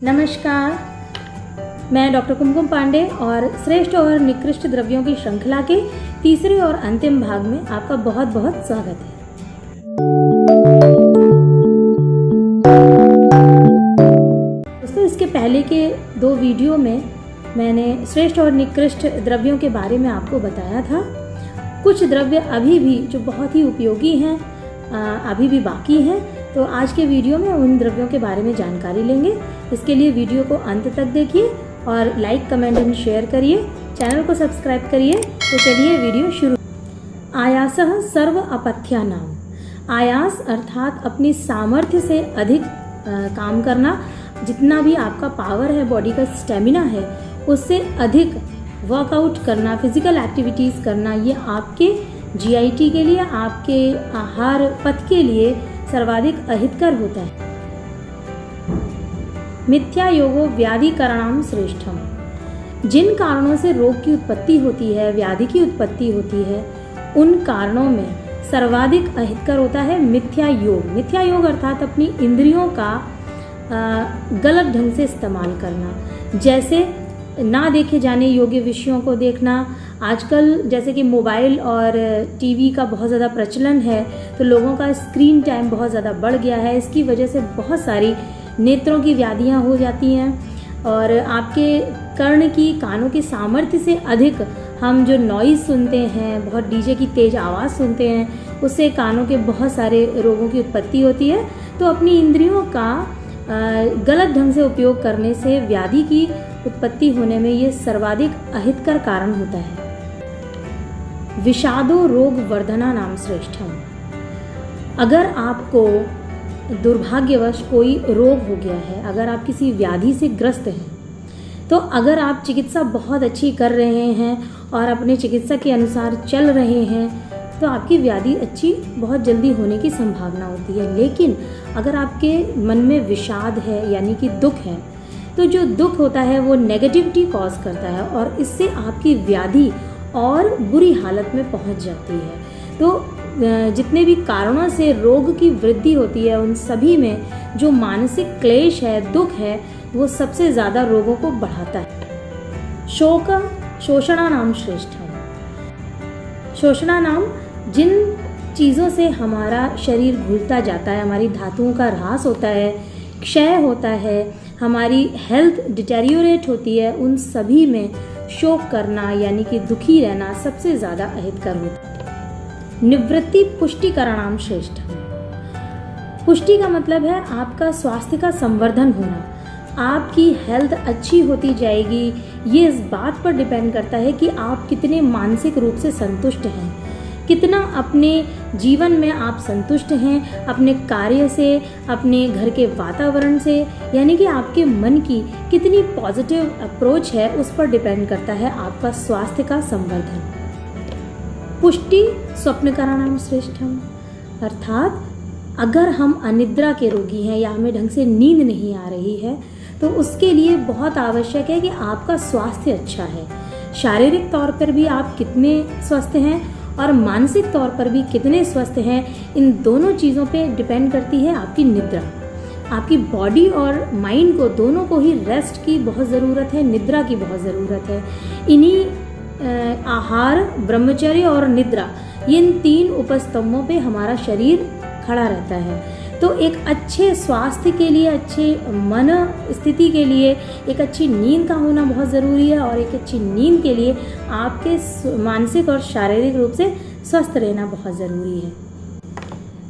नमस्कार, मैं डॉक्टर कुमकुम पांडे और श्रेष्ठ और निकृष्ट द्रव्यों की श्रृंखला के तीसरे और अंतिम भाग में आपका बहुत बहुत स्वागत है। दोस्तों, इसके पहले के 2 वीडियो में मैंने श्रेष्ठ और निकृष्ट द्रव्यों के बारे में आपको बताया था। कुछ द्रव्य अभी भी जो बहुत ही उपयोगी हैं अभी भी बाकी हैं, तो आज के वीडियो में उन द्रव्यों के बारे में जानकारी लेंगे। इसके लिए वीडियो को अंत तक देखिए और लाइक, कमेंट एंड शेयर करिए, चैनल को सब्सक्राइब करिए। तो चलिए वीडियो शुरू। आयासः सर्व अपथ्यानाम। आयास अर्थात अपनी सामर्थ्य से अधिक काम करना, जितना भी आपका पावर है, बॉडी का स्टेमिना है, उससे अधिक वर्कआउट करना, फिजिकल एक्टिविटीज़ करना, ये आपके जीआईटी के लिए, आपके आहार पथ के लिए सर्वाधिक अहितकर होता है। मिथ्या योगो व्याधि कारणाम श्रेष्ठम। जिन कारणों से रोग की उत्पत्ति होती है, व्याधि की उत्पत्ति होती है, उन कारणों में सर्वाधिक अहितकर होता है मिथ्या योग। मिथ्या योग अर्थात अपनी इंद्रियों का गलत ढंग से इस्तेमाल करना, जैसे ना देखे जाने योग्य विषयों को देखना। आजकल जैसे कि मोबाइल और टीवी का बहुत ज़्यादा प्रचलन है, तो लोगों का स्क्रीन टाइम बहुत ज़्यादा बढ़ गया है। इसकी वजह से बहुत सारी नेत्रों की व्याधियाँ हो जाती हैं और आपके कर्ण की, कानों की सामर्थ्य से अधिक हम जो नॉइज़ सुनते हैं, बहुत डीजे की तेज़ आवाज़ सुनते हैं, उससे कानों के बहुत सारे रोगों की उत्पत्ति होती है। तो अपनी इंद्रियों का गलत ढंग से उपयोग करने से व्याधि की उत्पत्ति होने में ये सर्वाधिक अहितकर कारण होता है। विषादो रोग वर्धना नाम श्रेष्ठम। अगर आपको दुर्भाग्यवश कोई रोग हो गया है, अगर आप किसी व्याधि से ग्रस्त हैं, तो अगर आप चिकित्सा बहुत अच्छी कर रहे हैं और अपने चिकित्सा के अनुसार चल रहे हैं, तो आपकी व्याधि अच्छी बहुत जल्दी होने की संभावना होती है। लेकिन अगर आपके मन में विषाद है, यानी कि दुख है, तो जो दुख होता है वो नेगेटिविटी कॉज करता है और इससे आपकी व्याधि और बुरी हालत में पहुंच जाती है। तो जितने भी कारणों से रोग की वृद्धि होती है, उन सभी में जो मानसिक क्लेश है, दुख है, वो सबसे ज़्यादा रोगों को बढ़ाता है। शोक शोषणा नाम श्रेष्ठम। शोषणा नाम जिन चीज़ों से हमारा शरीर घुलता जाता है, हमारी धातुओं का ह्रास होता है, क्षय होता है, हमारी हेल्थ डिटेरियोरेट होती है, उन सभी में शोक करना यानी कि दुखी रहना सबसे ज़्यादा अहितकर होता है। निवृत्ति पुष्टिकरणाम श्रेष्ठम। पुष्टि का मतलब है आपका स्वास्थ्य का संवर्धन होना, आपकी हेल्थ अच्छी होती जाएगी। ये इस बात पर डिपेंड करता है कि आप कितने मानसिक रूप से संतुष्ट हैं, कितना अपने जीवन में आप संतुष्ट हैं, अपने कार्य से, अपने घर के वातावरण से, यानी कि आपके मन की कितनी पॉजिटिव अप्रोच है, उस पर डिपेंड करता है आपका स्वास्थ्य का संवर्धन। पुष्टि स्वप्नकरणाम श्रेष्ठम। अर्थात अगर हम अनिद्रा के रोगी हैं या हमें ढंग से नींद नहीं आ रही है, तो उसके लिए बहुत आवश्यक है कि आपका स्वास्थ्य अच्छा है। शारीरिक तौर पर भी आप कितने स्वस्थ हैं और मानसिक तौर पर भी कितने स्वस्थ हैं, इन दोनों चीज़ों पे डिपेंड करती है आपकी निद्रा। आपकी बॉडी और माइंड को, दोनों को ही रेस्ट की बहुत ज़रूरत है, निद्रा की बहुत ज़रूरत है। इन्हीं आहार, ब्रह्मचर्य और निद्रा, इन 3 उपस्तंभों पे हमारा शरीर खड़ा रहता है। तो एक अच्छे स्वास्थ्य के लिए, अच्छे मन स्थिति के लिए एक अच्छी नींद का होना बहुत ज़रूरी है और एक अच्छी नींद के लिए आपके मानसिक और शारीरिक रूप से स्वस्थ रहना बहुत ज़रूरी है।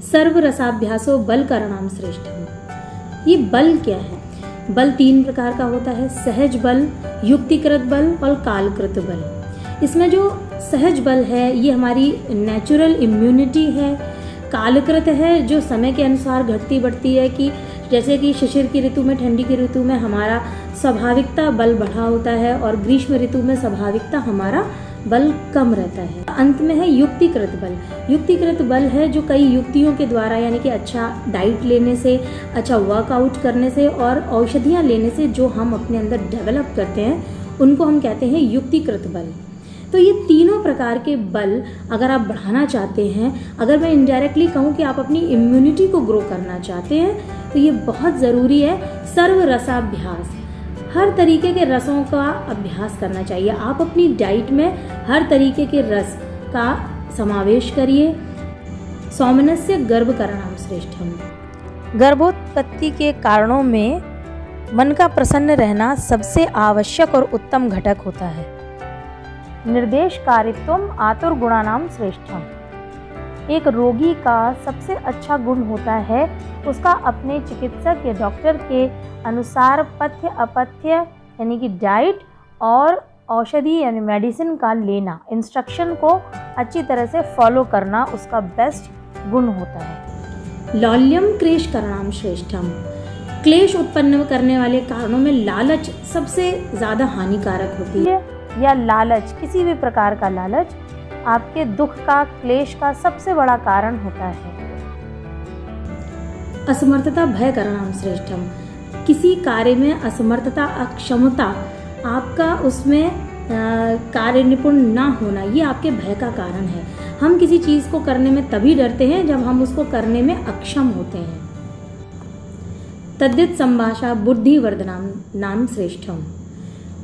सर्व रसाभ्यासो बल करणाम श्रेष्ठम। ये बल क्या है? बल 3 प्रकार का होता है, सहज बल, युक्तिकृत बल और कालकृत बल। इसमें जो सहज बल है ये हमारी नेचुरल इम्यूनिटी है। कालकृत है जो समय के अनुसार घटती बढ़ती है, कि जैसे कि शिशिर की ऋतु में, ठंडी की ऋतु में हमारा स्वाभाविकता बल बढ़ा होता है और ग्रीष्म ऋतु में स्वाभाविकता हमारा बल कम रहता है। अंत में है युक्तिकृत बल। युक्तिकृत बल है जो कई युक्तियों के द्वारा, यानी कि अच्छा डाइट लेने से, अच्छा वर्कआउट करने से और औषधियाँ लेने से जो हम अपने अंदर डेवलप करते हैं, उनको हम कहते हैं युक्तिकृत बल। तो ये तीनों प्रकार के बल अगर आप बढ़ाना चाहते हैं, अगर मैं इनडायरेक्टली कहूँ कि आप अपनी इम्यूनिटी को ग्रो करना चाहते हैं, तो ये बहुत ज़रूरी है। सर्व रसाभ्यास, हर तरीके के रसों का अभ्यास करना चाहिए। आप अपनी डाइट में हर तरीके के रस का समावेश करिए। सौमनस्य गर्भकरणाम श्रेष्ठम, गर्भोत्पत्ति के कारणों में मन का प्रसन्न रहना सबसे आवश्यक और उत्तम घटक होता है। निर्देशकारित्वम आतुर गुणानाम श्रेष्ठम, एक रोगी का सबसे अच्छा गुण होता है उसका अपने चिकित्सक या डॉक्टर के अनुसार पथ्य अपथ्य यानी कि डाइट और औषधि यानी मेडिसिन का लेना, इंस्ट्रक्शन को अच्छी तरह से फॉलो करना उसका बेस्ट गुण होता है। लौल्यम क्लेश करणाम श्रेष्ठम, क्लेश उत्पन्न करने वाले कारणों में लालच सबसे ज़्यादा हानिकारक होती है। या लालच, किसी भी प्रकार का लालच आपके दुख का, क्लेश का सबसे बड़ा कारण होता है। असमर्थता भय करणाम श्रेष्ठम, किसी कार्य में असमर्थता, अक्षमता, आपका उसमें कार्य निपुण ना होना, ये आपके भय का कारण है। हम किसी चीज़ को करने में तभी डरते हैं जब हम उसको करने में अक्षम होते हैं। तद्धित संभाषा बुद्धिवर्धनाम नाम श्रेष्ठम,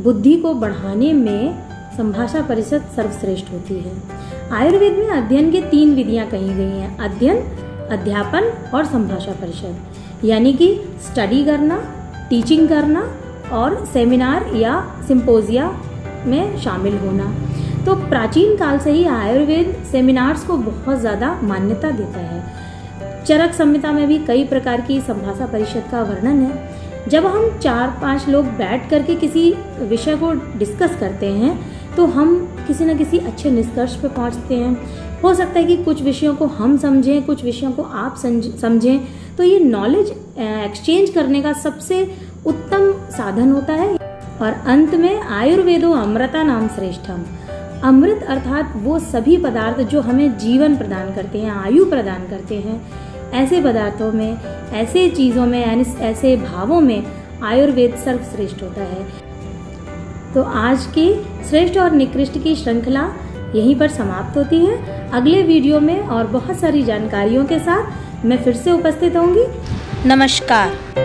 बुद्धि को बढ़ाने में संभाषा परिषद सर्वश्रेष्ठ होती है। आयुर्वेद में अध्ययन की 3 विधियां कही गई हैं, अध्ययन, अध्यापन और संभाषा परिषद, यानी कि स्टडी करना, टीचिंग करना और सेमिनार या सिंपोजिया में शामिल होना। तो प्राचीन काल से ही आयुर्वेद सेमिनार्स को बहुत ज़्यादा मान्यता देता है। चरक संहिता में भी कई प्रकार की संभाषा परिषद का वर्णन है। जब हम 4-5 लोग बैठ करके किसी विषय को डिस्कस करते हैं तो हम किसी न किसी अच्छे निष्कर्ष पर पहुंचते हैं। हो सकता है कि कुछ विषयों को हम समझें, कुछ विषयों को आप समझें, तो ये नॉलेज एक्सचेंज करने का सबसे उत्तम साधन होता है। और अंत में आयुर्वेदो अमृता नाम श्रेष्ठम, अमृत अर्थात वो सभी पदार्थ जो हमें जीवन प्रदान करते हैं, आयु प्रदान करते हैं, ऐसे पदार्थों में, ऐसे चीज़ों में, यानी ऐसे भावों में आयुर्वेद सर्वश्रेष्ठ होता है। तो आज की श्रेष्ठ और निकृष्ट की श्रृंखला यहीं पर समाप्त होती है। अगले वीडियो में और बहुत सारी जानकारियों के साथ मैं फिर से उपस्थित होंगी। नमस्कार।